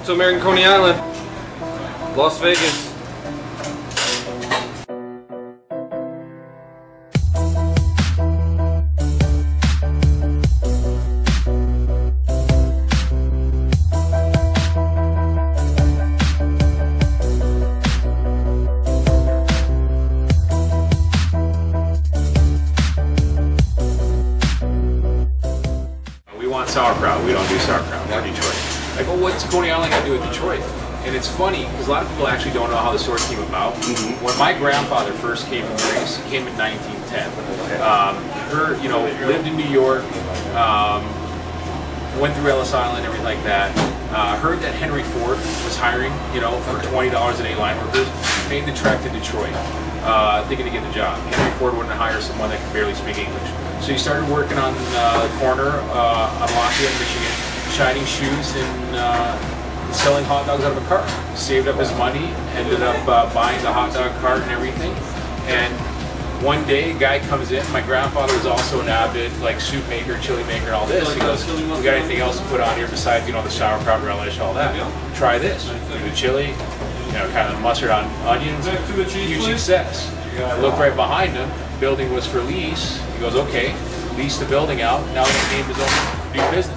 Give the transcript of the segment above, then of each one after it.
to American Coney Island, Las Vegas. We want sauerkraut. We don't do sauerkraut. We're Detroit. Like, oh, what's Coney Island got to do with Detroit? And it's funny because a lot of people actually don't know how the store came about. When my grandfather first came from Grace, he came in 1910. Lived in New York, went through Ellis Island, everything like that. Heard that Henry Ford was hiring, for $20 a day line workers. Made the trek to Detroit, thinking to get the job. Henry Ford wouldn't hire someone that could barely speak English. So he started working on the corner on Lafayette, Michigan, shining shoes and selling hot dogs out of a cart. Saved up his money, ended up buying the hot dog cart and everything. And one day, a guy comes in. My grandfather was also an avid soup maker, chili maker, and all this. He goes, "We got anything else to put on here besides the sauerkraut, relish, all that? Try this. Do the chili, kind of mustard on onions. Huge success." I looked right behind him. Building was for lease. He goes, "Okay, lease the building out." Now he named his own new business.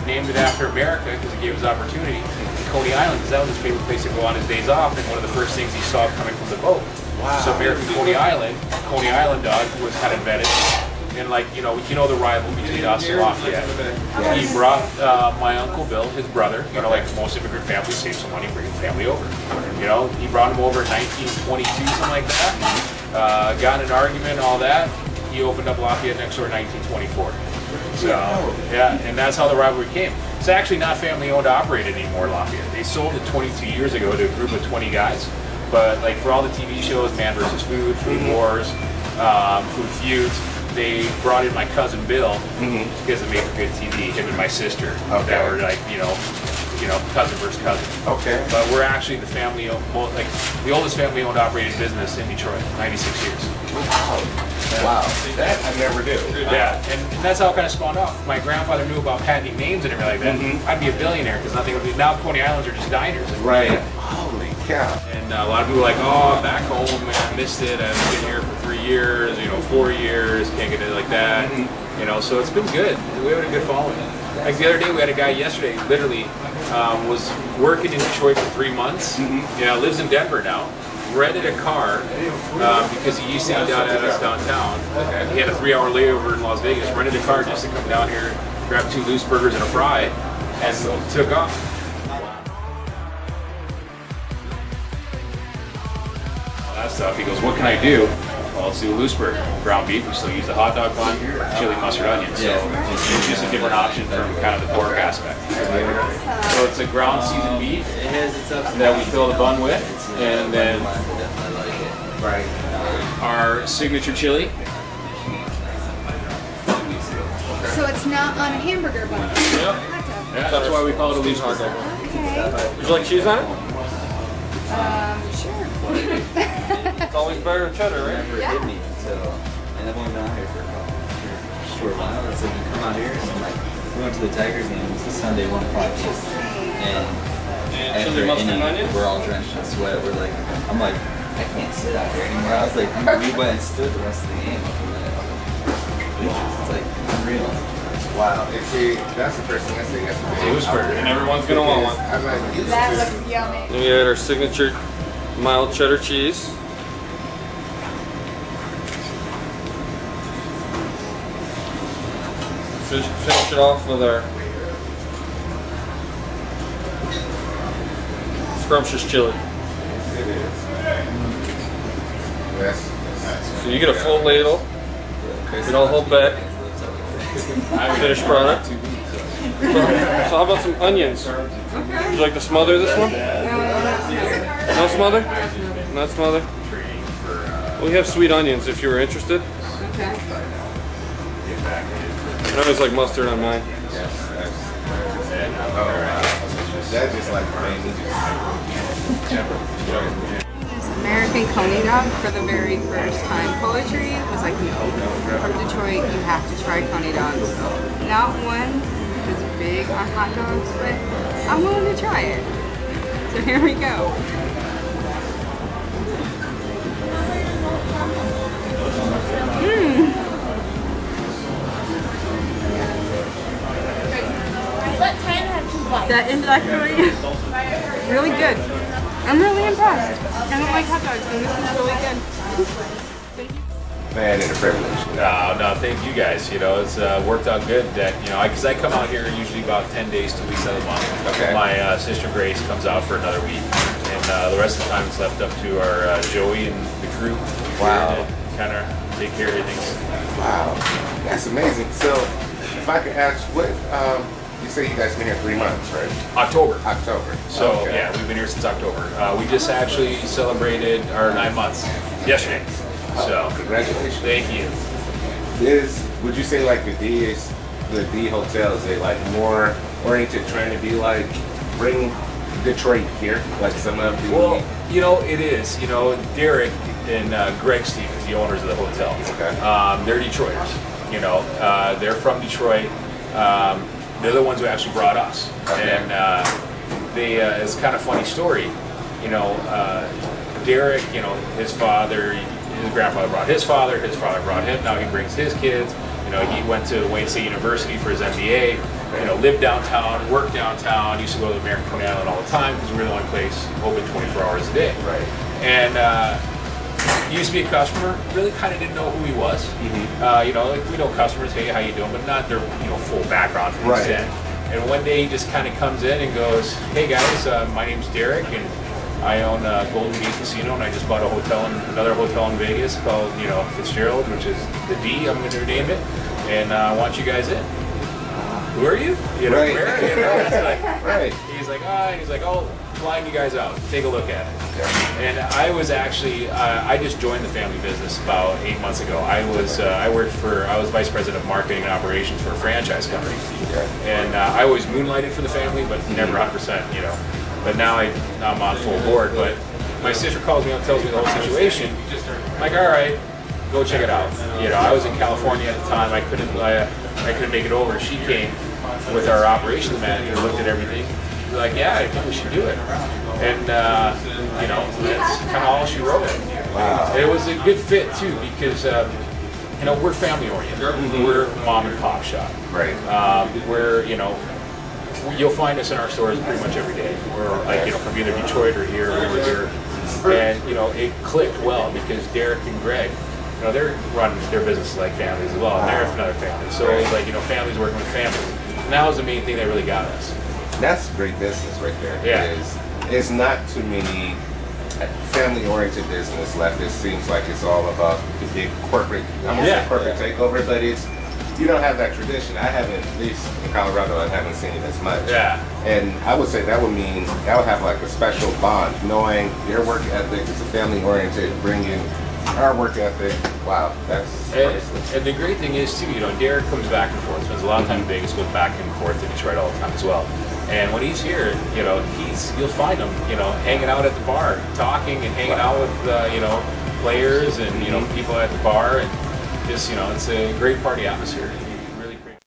Named it after America because it gave his opportunity. Coney Island, because that was his favorite place to go on his days off, and one of the first things he saw coming from the boat. Wow. So American Coney Island dog was kind of invented. And the rival between us and Lafayette. He brought my Uncle Bill, his brother, like most immigrant families, save some money, bring his family over. He brought him over in 1922, something like that. Got in an argument, all that. He opened up Lafayette next door in 1924. So, yeah, and that's how the rivalry came. It's actually not family owned or operated anymore, Lafayette. They sold it 22 years ago to a group of 20 guys. But for all the TV shows, Man vs. Food, Food Wars, Food Feuds, they brought in my cousin Bill because it made for good TV, him and my sister. Okay. That were cousin versus cousin. Okay. But we're actually the family owned, the oldest family owned operated business in Detroit, 96 years. Wow. Yeah. Wow. That I never knew. Yeah, and that's how it kind of spawned off. My grandfather knew about patenting names and everything like that. I'd be a billionaire because nothing would be. Now Coney Islands are just diners. Right. Holy cow. And a lot of people are like, oh, back home, man, I missed it. I've been here for 3 years, 4 years, can't get it like that. So it's been good. We have a good following. Like the other day, we had a guy yesterday, literally, was working in Detroit for 3 months. Lives in Denver now. Rented a car because he used to eat down at us downtown. He had a 3-hour layover in Las Vegas. Rented a car just to come down here, grab 2 loose burgers and a fry, and took off. That stuff. He goes, "What can I do?" Well, let's do a loose burger. Ground beef. We still use the hot dog bun, chili, mustard, onion. So it's just a different option from kind of the pork aspect. So it's a ground seasoned beef that we fill the bun with, and then our signature chili. So it's not on a hamburger bun. Yep. Yeah, that's why we call it a loose burger. Okay. Would you like cheese on it? Sure. It's always better than cheddar, right? Yeah. And I've only been out here for a short while. It's like you come out here and we went to the Tigers game. It was the Sunday 1 o'clock game. And after inning, we're all drenched in sweat. I'm like, I can't sit out here anymore. I was like, we went and stood the rest of the game. It's like unreal. Wow. See, that's the first thing I say. That's a loose burger, and everyone's gonna want one. I'm not used to. That looks yummy. Then we had our signature mild cheddar cheese. Finish it off with our scrumptious chili. It is. Yes. So you get a full ladle. You don't hold back. Finished product. So how about some onions? Would you like to smother this one? No smother? Not smother? We have sweet onions if you were interested. Okay. I always like mustard on mine. That's just like American Coney dog for the very first time. Poetry was like, no, from Detroit, you have to try Coney dogs. Not one who's big on hot dogs, but I'm willing to try it. So here we go. That is actually really good. I'm really impressed. I don't like hot dogs, and this is really good. Thank you. Man, it's a privilege. No, thank you guys. You know, it's worked out good that, you know, because I come out here usually about 10 days, 2 weeks out of the month. Okay. My sister Grace comes out for another week, and the rest of the time it's left up to our Joey and the crew. Wow. Kind of take care of everything. Wow, that's amazing. So, if I could ask, what you say you guys been here 3 months, right? October. So Okay. yeah, we've been here since October. We just actually celebrated our 9 months yesterday. So Congratulations. thank you. Would you say like the D hotel, is it like more oriented trying to be like bring Detroit here, like some of the? Well, you know, it is. You know, Derek and Greg Stevens, the owners of the hotel. Okay. They're Detroiters. You know, they're from Detroit. They're the ones who actually brought us. Okay. And it's kind of a funny story. You know, Derek, you know, his grandfather brought his father brought him, now he brings his kids. You know, he went to Wayne State University for his MBA, you know, lived downtown, worked downtown, used to go to the American Coney Island all the time because we're the only place open 24 hours a day. Right. And used to be a customer, really kind of didn't know who he was. You know, like we know customers, hey, how you doing, but not their, you know, full background to an extent. And one day he just kind of comes in and goes, hey guys, my name's Derek, and I own Golden Gate Casino, and I just bought another hotel in Vegas called, you know, Fitzgerald, which is the D. I'm going to rename it, and I want you guys in. Who are you? You know, Right. where? You know, it's like, Right. He's like, oh, flying you guys out. Take a look at it. Okay. And I was actually, I just joined the family business about 8 months ago. I was vice president of marketing and operations for a franchise company, and I always moonlighted for the family, but never 100%, you know. But now I'm on full board. But my sister calls me up, tells me the whole situation. I'm like, all right, go check it out. You know, I was in California at the time. I couldn't make it over. She came with our operations manager, looked at everything. We're like, yeah, I think we should do it. And you know, that's kind of all she wrote. Wow. It was a good fit too because you know, we're family oriented. We're a mom and pop shop. Right. We're, you know, you'll find us in our stores pretty much every day. We're like, you know, from either Detroit or here or here. And you know, it clicked well because Derek and Greg, you know, they're running their businesses like families as well, and they're another family. So it's like, you know, families working with families. And that was the main thing that really got us. That's great business right there. Yeah. It's not too many family-oriented business left. It seems like it's all about the big corporate, I'm gonna say corporate takeover, but you don't have that tradition. I haven't, at least in Colorado, I haven't seen it as much. Yeah. And I would say that would have like a special bond, knowing their work ethic is a family-oriented, bringing our work ethic. Wow, that's priceless. And the great thing is too, you know, Derek comes back and forth, spends a lot of time in Vegas, goes back and forth to Detroit all the time as well. And when he's here, you know, you'll find him, you know, hanging out at the bar, talking and hanging out with, you know, players and, you know, people at the bar, and just, you know, it's a great party atmosphere. Really great.